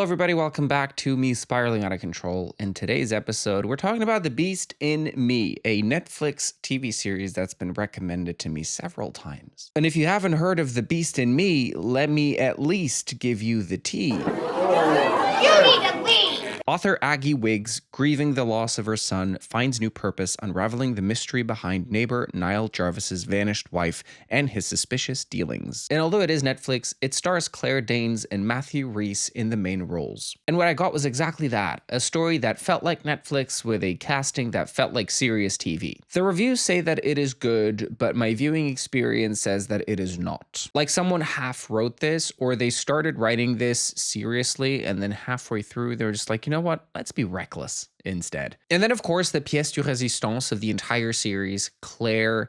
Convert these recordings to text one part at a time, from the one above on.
everybody. Welcome back to me spiraling out of control. In today's episode, we're talking about The Beast in Me, a Netflix TV series that's been recommended to me several times. And if you haven't heard of The Beast in Me, let me at least give you the tea. You need to leave! Author Aggie Wiggs, grieving the loss of her son, finds new purpose unraveling the mystery behind neighbor Niall Jarvis's vanished wife and his suspicious dealings. And although it is Netflix, it stars Claire Danes and Matthew Rhys in the main roles. And what I got was exactly that, a story that felt like Netflix with a casting that felt like serious TV. The reviews say that it is good, but my viewing experience says that it is not. Like someone half wrote this, or they started writing this seriously, and then halfway through, they're just like, you know what, let's be reckless instead. And then, of course, the pièce de résistance of the entire series, Claire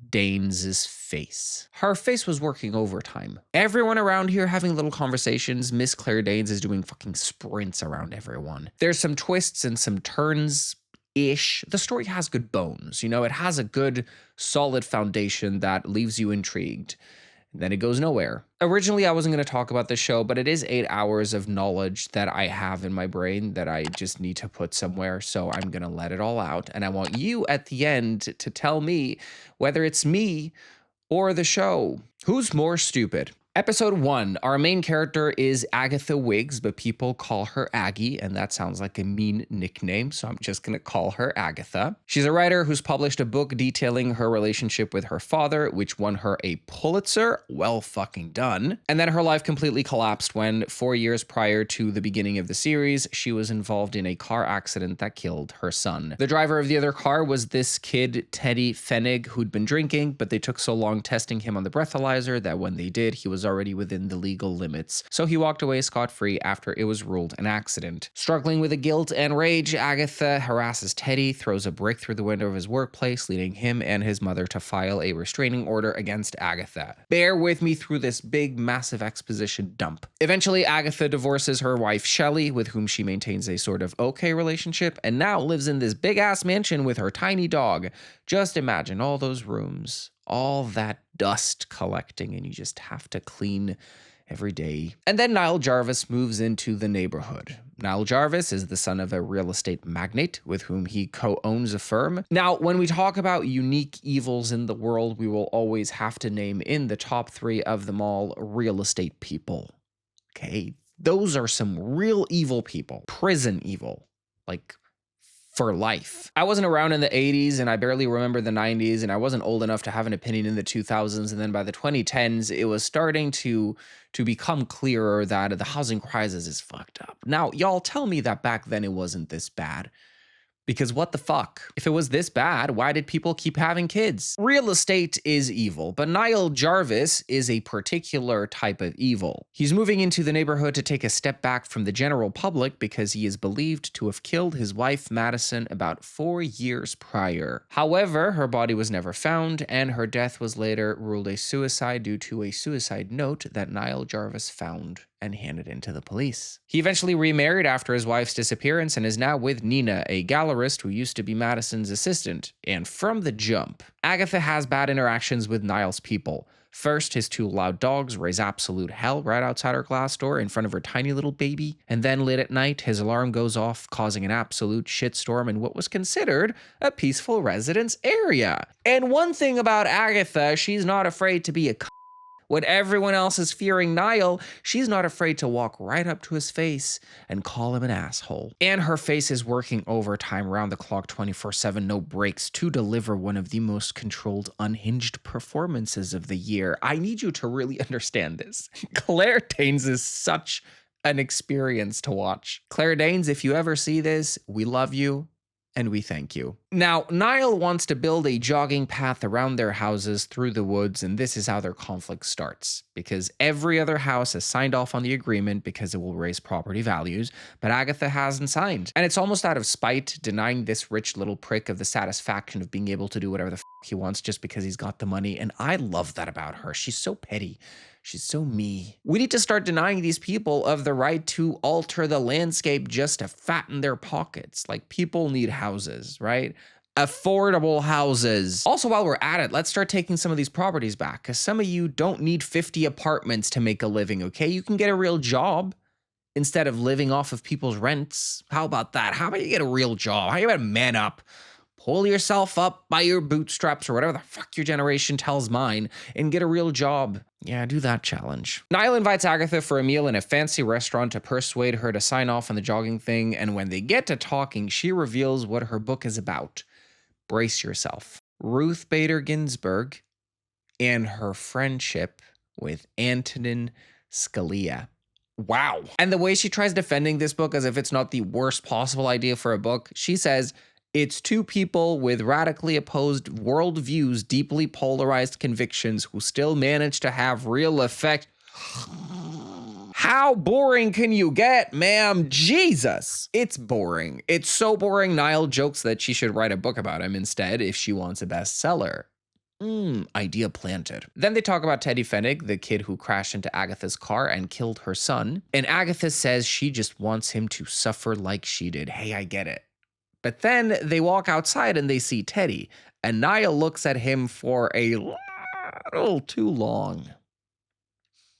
Danes' face. Her face was working overtime. Everyone around here having little conversations. Miss Claire Danes is doing fucking sprints around everyone. There's some twists and some turns-ish. The story has good bones. You know, it has a good, solid foundation that leaves you intrigued. Then it goes nowhere. Originally, I wasn't going to talk about this show, but it is 8 hours of knowledge that I have in my brain that I just need to put somewhere, so I'm going to let it all out. And I want you at the end to tell me whether it's me or the show. Who's more stupid? Episode 1, our main character is Agatha Wiggs, but people call her Aggie, and that sounds like a mean nickname, so I'm just gonna call her Agatha. She's a writer who's published a book detailing her relationship with her father, which won her a Pulitzer. Well fucking done. And then her life completely collapsed when, 4 years prior to the beginning of the series, she was involved in a car accident that killed her son. The driver of the other car was this kid, Teddy Pfennig, who'd been drinking, but they took so long testing him on the breathalyzer that when they did, he was already within the legal limits, so he walked away scot-free after it was ruled an accident. Struggling with the guilt and rage, Agatha harasses Teddy, throws a brick through the window of his workplace, leading him and his mother to file a restraining order against Agatha. Bear with me through this big, massive exposition dump. Eventually, Agatha divorces her wife, Shelley, with whom she maintains a sort of okay relationship, and now lives in this big-ass mansion with her tiny dog. Just imagine all those rooms, all that dust collecting, and you just have to clean every day. And then Niall Jarvis moves into the neighborhood. Niall Jarvis is the son of a real estate magnate with whom he co-owns a firm. Now, when we talk about unique evils in the world, we will always have to name in the top 3 of them all real estate people. Okay, those are some real evil people. Prison evil. Like, for life. I wasn't around in the 80s and I barely remember the 90s, and I wasn't old enough to have an opinion in the 2000s, and then by the 2010s it was starting to become clearer that the housing crisis is fucked up. Now, y'all tell me that back then it wasn't this bad. Because what the fuck? If it was this bad, why did people keep having kids? Real estate is evil, but Niall Jarvis is a particular type of evil. He's moving into the neighborhood to take a step back from the general public because he is believed to have killed his wife, Madison, about 4 years prior. However, her body was never found, and her death was later ruled a suicide due to a suicide note that Niall Jarvis found and handed in to the police. He eventually remarried after his wife's disappearance and is now with Nina, a gallerist who used to be Madison's assistant. And from the jump, Agatha has bad interactions with Niall's people. First, his 2 loud dogs raise absolute hell right outside her glass door in front of her tiny little baby. And then late at night, his alarm goes off, causing an absolute shitstorm in what was considered a peaceful residence area. And one thing about Agatha, she's not afraid to be a when everyone else is fearing Niall, she's not afraid to walk right up to his face and call him an asshole. And her face is working overtime round the clock 24/7, no breaks, to deliver one of the most controlled, unhinged performances of the year. I need you to really understand this. Claire Danes is such an experience to watch. Claire Danes, if you ever see this, we love you. And we thank you. Now, Niall wants to build a jogging path around their houses through the woods, and this is how their conflict starts. Because every other house has signed off on the agreement because it will raise property values, but Agatha hasn't signed. And it's almost out of spite, denying this rich little prick of the satisfaction of being able to do whatever the f he wants just because he's got the money, and I love that about her. She's so petty. She's so me. We need to start denying these people of the right to alter the landscape just to fatten their pockets. Like, people need houses, right? Affordable houses. Also, while we're at it, let's start taking some of these properties back, because some of you don't need 50 apartments to make a living, okay? You can get a real job. instead of living off of people's rents. How about that? How about you get a real job? How about man up? Pull yourself up by your bootstraps or whatever the fuck your generation tells mine and get a real job. Yeah, do that challenge. Niall invites Agatha for a meal in a fancy restaurant to persuade her to sign off on the jogging thing, and when they get to talking, she reveals what her book is about. Brace yourself. Ruth Bader Ginsburg and her friendship with Antonin Scalia. Wow. And the way she tries defending this book as if it's not the worst possible idea for a book, she says, it's two people with radically opposed worldviews, deeply polarized convictions who still manage to have real effect. How boring can you get, ma'am? Jesus. It's boring. It's so boring. Niall jokes that she should write a book about him instead if she wants a bestseller. Idea planted. Then they talk about Teddy Fennig, the kid who crashed into Agatha's car and killed her son. And Agatha says she just wants him to suffer like she did. Hey, I get it. But then they walk outside and they see Teddy, and Niall looks at him for a little too long.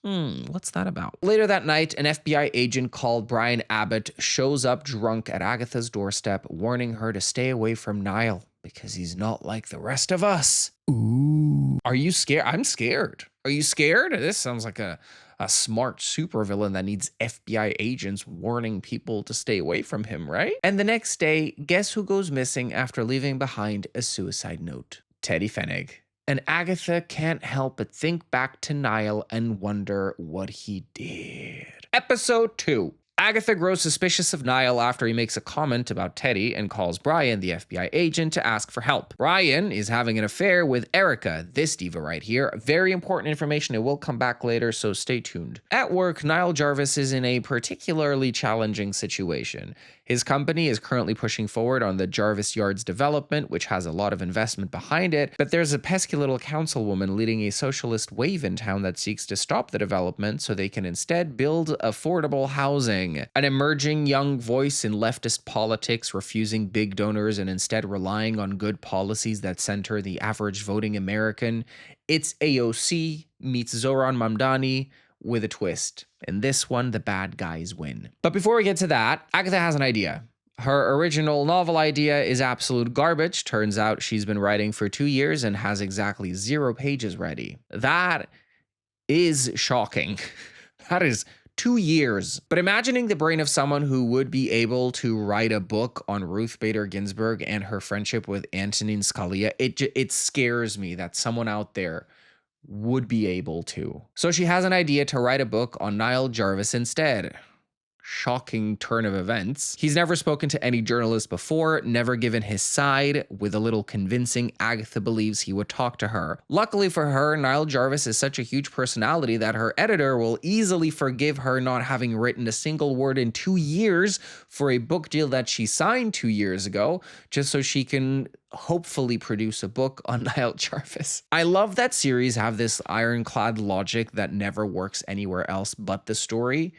What's that about? Later that night, an FBI agent called Brian Abbott shows up drunk at Agatha's doorstep, warning her to stay away from Niall because he's not like the rest of us. Ooh. Are you scared? I'm scared. Are you scared? This sounds like a smart supervillain that needs FBI agents warning people to stay away from him, right? And the next day, guess who goes missing after leaving behind a suicide note? Teddy Fennig. And Agatha can't help but think back to Niall and wonder what he did. Episode 2. Agatha grows suspicious of Niall after he makes a comment about Teddy and calls Brian, the FBI agent, to ask for help. Brian is having an affair with Erica, this diva right here. Very important information. It will come back later, so stay tuned. At work, Niall Jarvis is in a particularly challenging situation. His company is currently pushing forward on the Jarvis Yards development, which has a lot of investment behind it, but there's a pesky little councilwoman leading a socialist wave in town that seeks to stop the development so they can instead build affordable housing. An emerging young voice in leftist politics, refusing big donors and instead relying on good policies that center the average voting American. It's AOC meets Zoran Mamdani with a twist. In this one, the bad guys win. But before we get to that, Agatha has an idea. Her original novel idea is absolute garbage. Turns out she's been writing for 2 years and has exactly 0 pages ready. That is shocking. That is 2 years. But imagining the brain of someone who would be able to write a book on Ruth Bader Ginsburg and her friendship with Antonin Scalia, it scares me that someone out there would be able to. So she has an idea to write a book on Niall Jarvis instead. Shocking turn of events. He's never spoken to any journalist before, never given his side. With a little convincing, Agatha believes he would talk to her. Luckily for her, Niall Jarvis is such a huge personality that her editor will easily forgive her not having written a single word in 2 years for a book deal that she signed 2 years ago, just so she can hopefully produce a book on Niall Jarvis. I love that series have this ironclad logic that never works anywhere else but the story.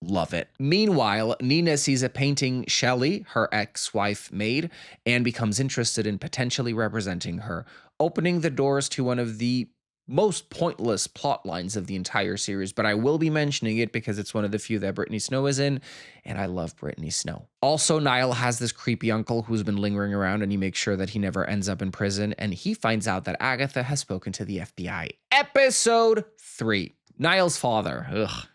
Love it. Meanwhile, Nina sees a painting Shelley, her ex-wife, made and becomes interested in potentially representing her, opening the doors to one of the most pointless plot lines of the entire series, but I will be mentioning it because it's one of the few that Brittany Snow is in, and I love Brittany Snow. Also, Niall has this creepy uncle who's been lingering around, and he makes sure that he never ends up in prison, and he finds out that Agatha has spoken to the FBI. Episode 3. Niall's father. Ugh.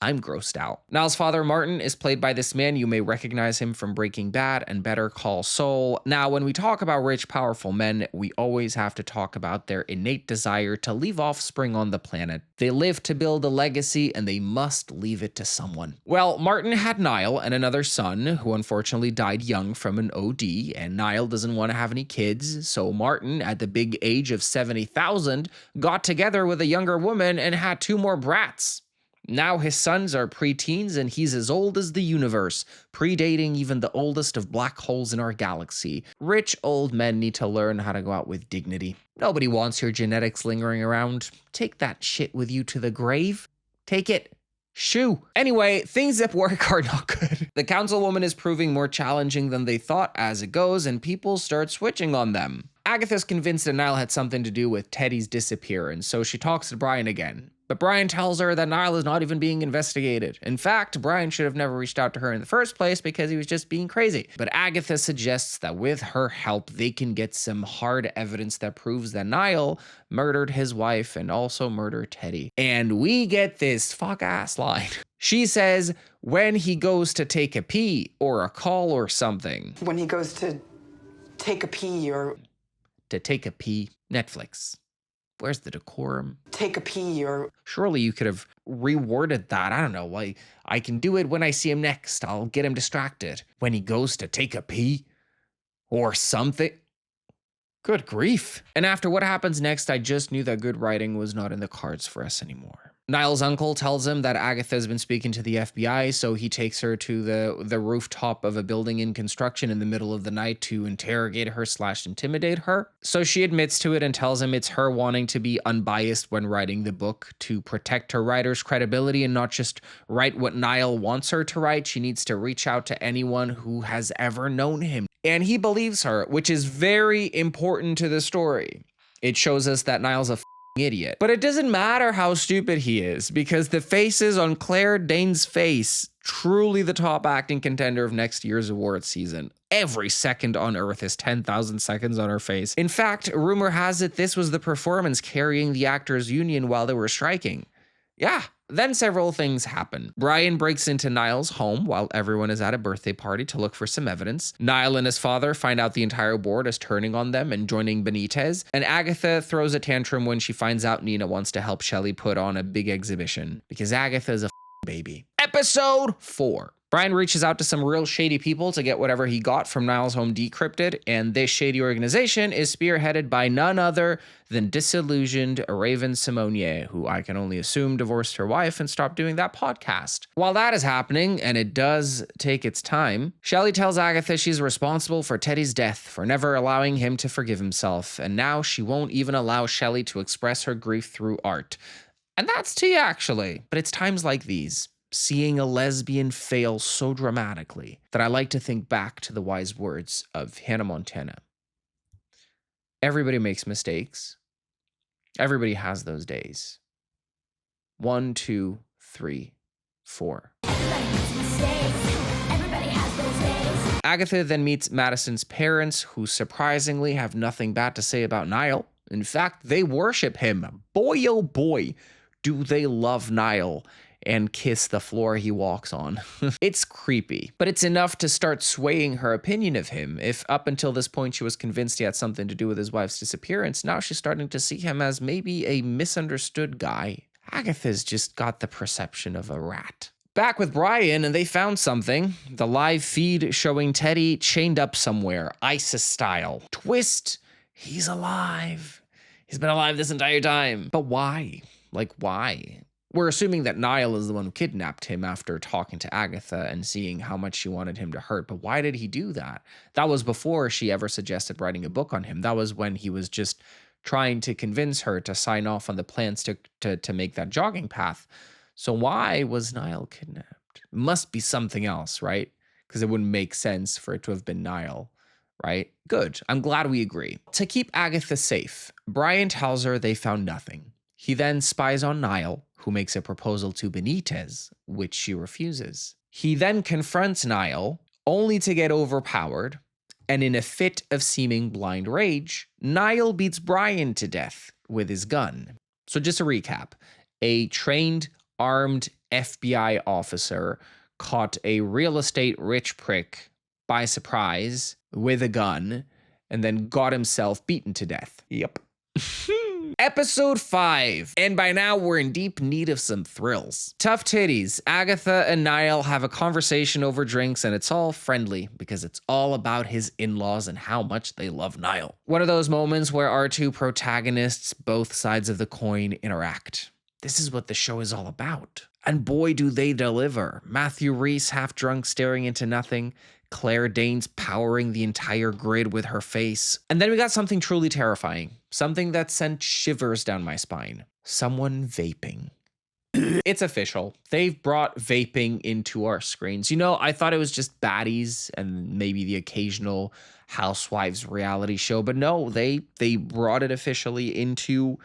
I'm grossed out. Niall's father, Martin, is played by this man. You may recognize him from Breaking Bad and Better Call Saul. Now, when we talk about rich, powerful men, we always have to talk about their innate desire to leave offspring on the planet. They live to build a legacy, and they must leave it to someone. Well, Martin had Niall and another son, who unfortunately died young from an OD, and Niall doesn't want to have any kids, so Martin, at the big age of 70,000, got together with a younger woman and had 2 more brats. Now his sons are preteens and he's as old as the universe, predating even the oldest of black holes in our galaxy. Rich old men need to learn how to go out with dignity. Nobody wants your genetics lingering around. Take that shit with you to the grave. Take it. Shoo. Anyway, things at work are not good. The councilwoman is proving more challenging than they thought as it goes, and people start switching on them. Agatha's convinced that Niall had something to do with Teddy's disappearance, so she talks to Brian again. But Brian tells her that Niall is not even being investigated. In fact, Brian should have never reached out to her in the first place because he was just being crazy. But Agatha suggests that with her help, they can get some hard evidence that proves that Niall murdered his wife and also murdered Teddy. And we get this fuck-ass line. She says, when he goes to take a pee or a call or something. When he goes to take a pee or... To take a pee. Netflix. Where's the decorum? Take a pee or... Surely you could have reworded that. I don't know. I can do it when I see him next. I'll get him distracted. When he goes to take a pee or something. Good grief. And after what happens next, I just knew that good writing was not in the cards for us anymore. Niall's uncle tells him that Agatha has been speaking to the FBI, so he takes her to the rooftop of a building in construction in the middle of the night to interrogate her / intimidate her. So she admits to it and tells him it's her wanting to be unbiased when writing the book to protect her writer's credibility and not just write what Niall wants her to write. She needs to reach out to anyone who has ever known him. And he believes her, which is very important to the story. It shows us that Niall's a idiot. But it doesn't matter how stupid he is, because the faces on Claire Danes' face, truly the top acting contender of next year's awards season. Every second on Earth is 10,000 seconds on her face. In fact, rumor has it this was the performance carrying the actors' union while they were striking. Yeah. Then several things happen. Brian breaks into Niall's home while everyone is at a birthday party to look for some evidence. Niall and his father find out the entire board is turning on them and joining Benitez. And Agatha throws a tantrum when she finds out Nina wants to help Shelley put on a big exhibition. Because Agatha is a baby. Episode 4. Brian reaches out to some real shady people to get whatever he got from Niall's home decrypted, and this shady organization is spearheaded by none other than disillusioned Raven-Symoné, who I can only assume divorced her wife and stopped doing that podcast. While that is happening, and it does take its time, Shelley tells Agatha she's responsible for Teddy's death for never allowing him to forgive himself, and now she won't even allow Shelley to express her grief through art. And that's tea, actually. But it's times like these, seeing a lesbian fail so dramatically, that I like to think back to the wise words of Hannah Montana. Everybody makes mistakes. Everybody has those days. 1, 2, 3, 4. Agatha then meets Madison's parents, who surprisingly have nothing bad to say about Niall. In fact, they worship him. Boy, oh boy, do they love Niall and kiss the floor he walks on. It's creepy, but it's enough to start swaying her opinion of him. If up until this point she was convinced he had something to do with his wife's disappearance, now she's starting to see him as maybe a misunderstood guy. Agatha's just got the perception of a rat. Back with Brian, and they found something. The live feed showing Teddy chained up somewhere, ISIS style. Twist, he's alive. He's been alive this entire time. But why? Like, why? We're assuming that Niall is the one who kidnapped him after talking to Agatha and seeing how much she wanted him to hurt. But why did he do that? That was before she ever suggested writing a book on him. That was when he was just trying to convince her to sign off on the plans to make that jogging path. So why was Niall kidnapped? Must be something else, right? Because it wouldn't make sense for it to have been Niall, right? Good. I'm glad we agree. To keep Agatha safe, Brian tells her they found nothing. He then spies on Niall, who makes a proposal to Benitez, which she refuses. He then confronts Niall, only to get overpowered, and in a fit of seeming blind rage, Niall beats Brian to death with his gun. So just a recap, a trained, armed FBI officer caught a real estate rich prick by surprise with a gun, and then got himself beaten to death. Yep. Episode 5, and by now we're in deep need of some thrills. Tough titties. Agatha and Niall have a conversation over drinks, and it's all friendly because it's all about his in-laws and how much they love Niall. One of those moments where our two protagonists, both sides of the coin, interact. This is what the show is all about. And boy, do they deliver. Matthew Rhys half drunk staring into nothing. Claire Danes powering the entire grid with her face. And then we got something truly terrifying. Something that sent shivers down my spine. Someone vaping. It's official. They've brought vaping into our screens. You know, I thought it was just baddies and maybe the occasional Housewives reality show, but no, they brought it officially into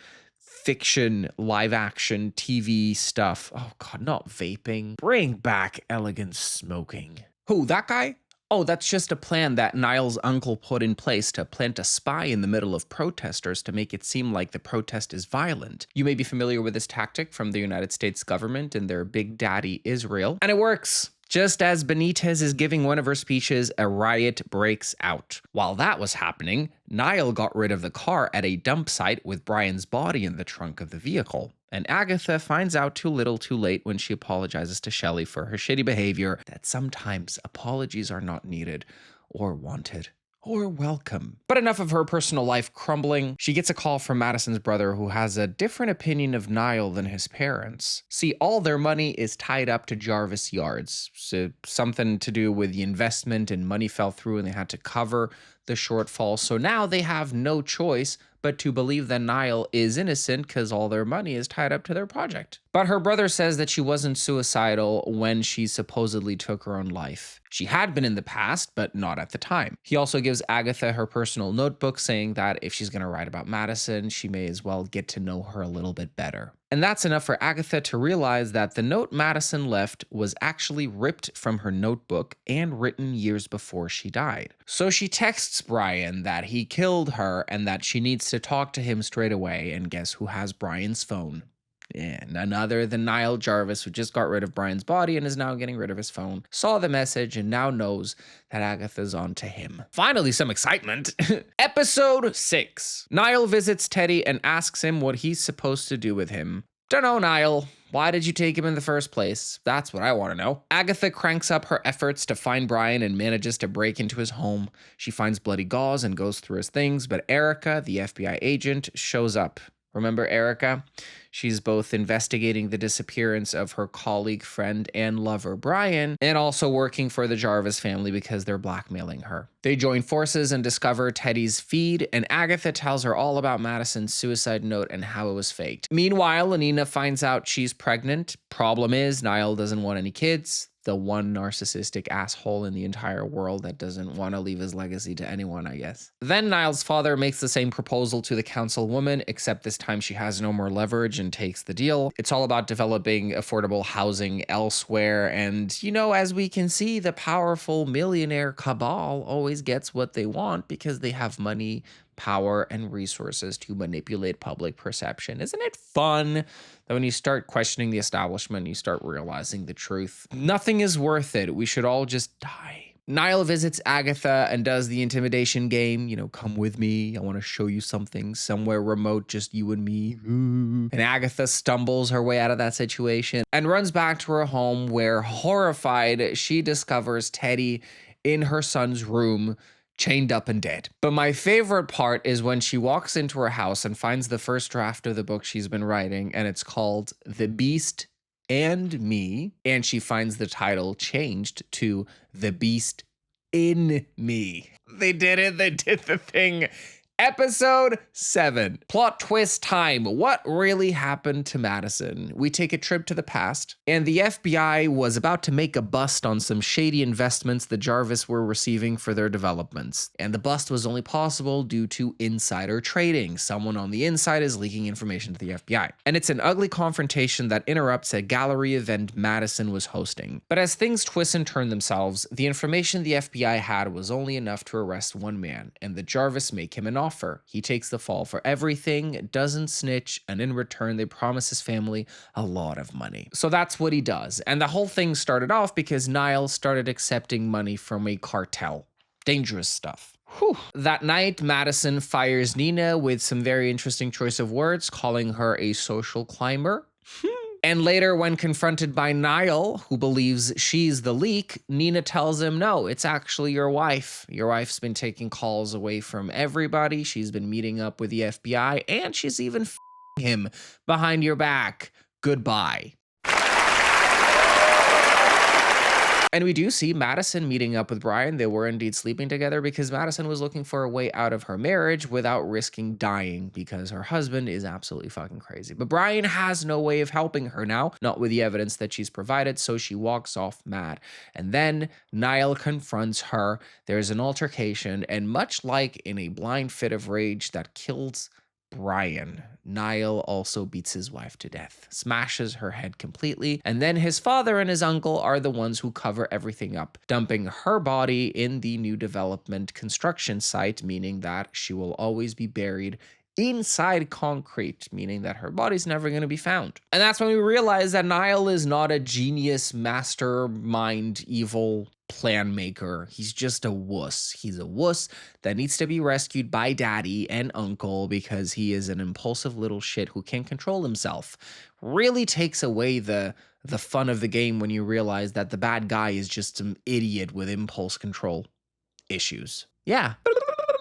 fiction, live action, TV stuff. Oh God, not vaping. Bring back elegant smoking. Who, that guy? Oh, that's just a plan that Niall's uncle put in place to plant a spy in the middle of protesters to make it seem like the protest is violent. You may be familiar with this tactic from the United States government and their big daddy Israel, and it works. Just as Benitez is giving one of her speeches, a riot breaks out. While that was happening, Niall got rid of the car at a dump site with Brian's body in the trunk of the vehicle. And Agatha finds out too little too late when she apologizes to Shelley for her shitty behavior that sometimes apologies are not needed or wanted or welcome. But enough of her personal life crumbling. She gets a call from Madison's brother, who has a different opinion of Niall than his parents. See, all their money is tied up to Jarvis Yards. So something to do with the investment, and money fell through and they had to cover the shortfall. So now they have no choice but to believe that Niall is innocent because all their money is tied up to their project. But her brother says that she wasn't suicidal when she supposedly took her own life. She had been in the past, but not at the time. He also gives Agatha her personal notebook, saying that if she's going to write about Madison, she may as well get to know her a little bit better. And that's enough for Agatha to realize that the note Madison left was actually ripped from her notebook and written years before she died. So she texts Brian that he killed her and that she needs to talk to him straight away, and guess who has Brian's phone? Yeah, none other than Niall Jarvis, who just got rid of Brian's body and is now getting rid of his phone, saw the message and now knows that Agatha's on to him. Finally, some excitement. Episode 6. Niall visits Teddy and asks him what he's supposed to do with him. Dunno, Niall. Why did you take him in the first place? That's what I want to know. Agatha cranks up her efforts to find Brian and manages to break into his home. She finds bloody gauze and goes through his things, but Erica, the FBI agent, shows up. Remember Erica? She's both investigating the disappearance of her colleague, friend, and lover, Brian, and also working for the Jarvis family because they're blackmailing her. They join forces and discover Teddy's feed, and Agatha tells her all about Madison's suicide note and how it was faked. Meanwhile, Anina finds out she's pregnant. Problem is, Niall doesn't want any kids. The one narcissistic asshole in the entire world that doesn't want to leave his legacy to anyone, I guess. Then Niall's father makes the same proposal to the councilwoman, except this time she has no more leverage and takes the deal. It's all about developing affordable housing elsewhere, and, you know, as we can see, the powerful millionaire cabal always gets what they want because they have money, power, and resources to manipulate public perception. Isn't it fun that when you start questioning the establishment, you start realizing the truth? Nothing is worth it. We should all just die. Niall visits Agatha and does the intimidation game. You know, come with me. I want to show you something somewhere remote, just you and me. And Agatha stumbles her way out of that situation and runs back to her home where, horrified, she discovers Teddy in her son's room, chained up and dead. But my favorite part is when she walks into her house and finds the first draft of the book she's been writing, and it's called The Beast and Me, and she finds the title changed to The Beast in Me. They did it. They did the thing. Episode 7. Plot twist time. What really happened to Madison? We take a trip to the past, and the FBI was about to make a bust on some shady investments the Jarvis were receiving for their developments. And the bust was only possible due to insider trading. Someone on the inside is leaking information to the FBI. And it's an ugly confrontation that interrupts a gallery event Madison was hosting. But as things twist and turn themselves, the information the FBI had was only enough to arrest one man, and the Jarvis make him an offer. He takes the fall for everything, doesn't snitch, and in return, they promise his family a lot of money. So that's what he does. And the whole thing started off because Niall started accepting money from a cartel. Dangerous stuff. Whew. That night, Madison fires Nina with some very interesting choice of words, calling her a social climber. And later, when confronted by Niall, who believes she's the leak, Nina tells him, no, it's actually your wife. Your wife's been taking calls away from everybody. She's been meeting up with the FBI, and she's even f***ing him behind your back. Goodbye. And we do see Madison meeting up with Brian. They were indeed sleeping together because Madison was looking for a way out of her marriage without risking dying because her husband is absolutely fucking crazy. But Brian has no way of helping her now, not with the evidence that she's provided, so she walks off mad. And then Niall confronts her. There's an altercation, and much like in a blind fit of rage that kills Brian. Niall also beats his wife to death, smashes her head completely, and then his father and his uncle are the ones who cover everything up, dumping her body in the new development construction site, meaning that she will always be buried inside concrete, meaning that her body's never going to be found. And that's when we realize that Niall is not a genius, mastermind, evil plan maker. He's just a wuss. He's a wuss that needs to be rescued by daddy and uncle because he is an impulsive little shit who can't control himself. Really takes away the fun of the game when you realize that the bad guy is just some idiot with impulse control issues. Yeah.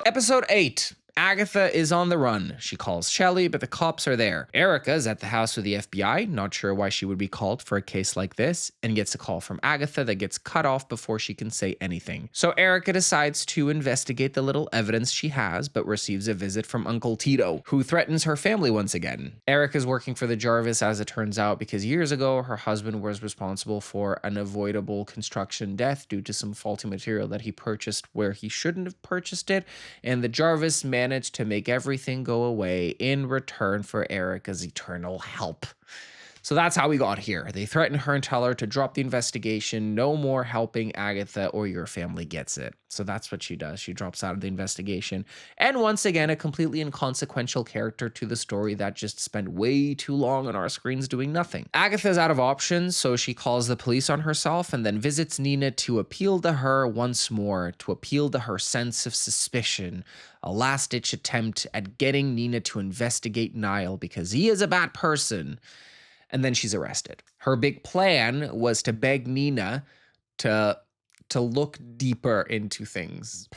Episode 8. Agatha is on the run. She calls Shelly, but the cops are there. Erica's at the house with the FBI, not sure why she would be called for a case like this, and gets a call from Agatha that gets cut off before she can say anything. So Erica decides to investigate the little evidence she has, but receives a visit from Uncle Tito, who threatens her family once again. Erica's working for the Jarvis, as it turns out, because years ago, her husband was responsible for an avoidable construction death due to some faulty material that he purchased where he shouldn't have purchased it, and the Jarvis managed to make everything go away in return for Erica's eternal help. So that's how we got here. They threaten her and tell her to drop the investigation. No more helping Agatha or your family gets it. So that's what she does. She drops out of the investigation. And once again, a completely inconsequential character to the story that just spent way too long on our screens doing nothing. Agatha's out of options, so she calls the police on herself and then visits Nina to appeal to her once more, to appeal to her sense of suspicion. A last-ditch attempt at getting Nina to investigate Niall because he is a bad person. And then she's arrested. Her big plan was to beg Nina to look deeper into things.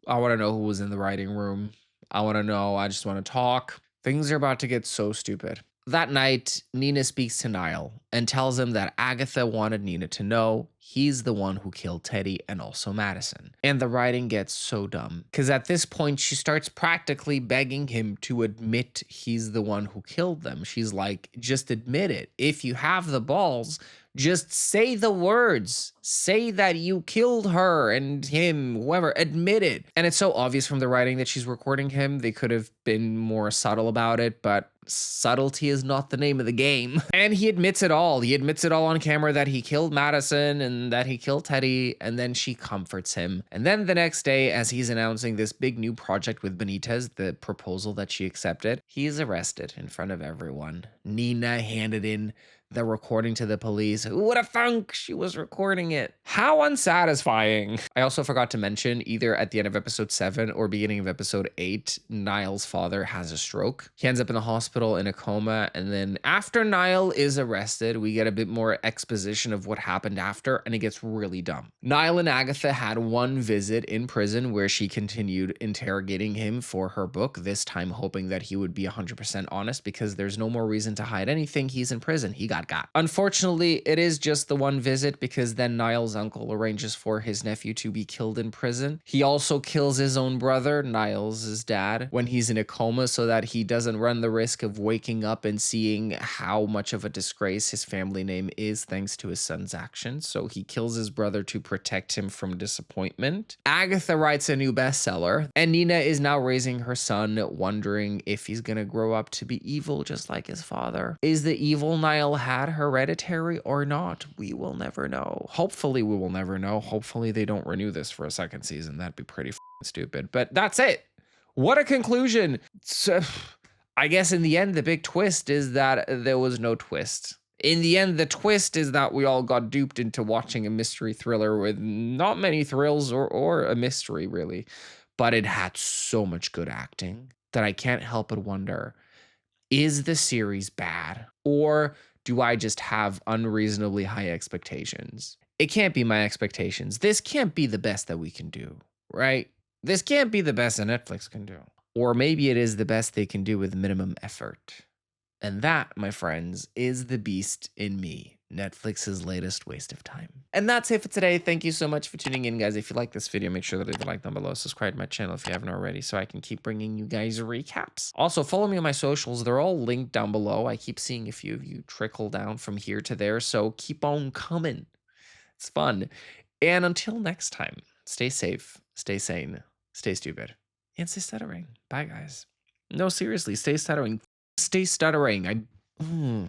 I want to know who was in the writing room. I want to know. I just want to talk. Things are about to get so stupid. That night, Nina speaks to Niall and tells him that Agatha wanted Nina to know he's the one who killed Teddy and also Madison. And the writing gets so dumb, because at this point, she starts practically begging him to admit he's the one who killed them. She's like, just admit it. If you have the balls, just say the words. Say that you killed her and him, whoever, admit it. And it's so obvious from the writing that she's recording him. They could have been more subtle about it, but subtlety is not the name of the game. And he admits it all. He admits it all on camera that he killed Madison and that he killed Teddy, and then she comforts him. And then the next day, as he's announcing this big new project with Benitez, the proposal that she accepted, he's arrested in front of everyone. Nina handed in the recording to the police. Who would have thunk she was recording it? How unsatisfying. I also forgot to mention, either at the end of episode 7 or beginning of episode 8, Niall's father has a stroke. He ends up in the hospital in a coma, and then after Niall is arrested, we get a bit more exposition of what happened after, and it gets really dumb. Niall and Agatha had one visit in prison where she continued interrogating him for her book, this time hoping that he would be 100% honest because there's no more reason to hide anything. He's in prison. He got. Unfortunately, it is just the one visit because then Niall's uncle arranges for his nephew to be killed in prison. He also kills his own brother, Niall's dad, when he's in a coma so that he doesn't run the risk of waking up and seeing how much of a disgrace his family name is thanks to his son's actions. So he kills his brother to protect him from disappointment. Agatha writes a new bestseller, and Nina is now raising her son, wondering if he's gonna grow up to be evil just like his father. Is the evil Niall had hereditary or not? We will never know. Hopefully we will never know. Hopefully they don't renew this for a second season. That'd be pretty stupid. But that's it. What a conclusion. So, I guess in the end, the big twist is that there was no twist. In the end, the twist is that we all got duped into watching a mystery thriller with not many thrills or a mystery, really. But it had so much good acting that I can't help but wonder, is the series bad? Or do I just have unreasonably high expectations? It can't be my expectations. This can't be the best that we can do, right? This can't be the best that Netflix can do. Or maybe it is the best they can do with minimum effort. And that, my friends, is the beast in me. Netflix's latest waste of time. And that's it for today. Thank you so much for tuning in, guys. If you like this video, make sure to leave a like down below. Subscribe to my channel if you haven't already so I can keep bringing you guys recaps. Also, follow me on my socials. They're all linked down below. I keep seeing a few of you trickle down from here to there, so keep on coming. It's fun. And until next time, stay safe, stay sane, stay stupid, and stay stuttering. Bye, guys. No, seriously, stay stuttering. Stay stuttering.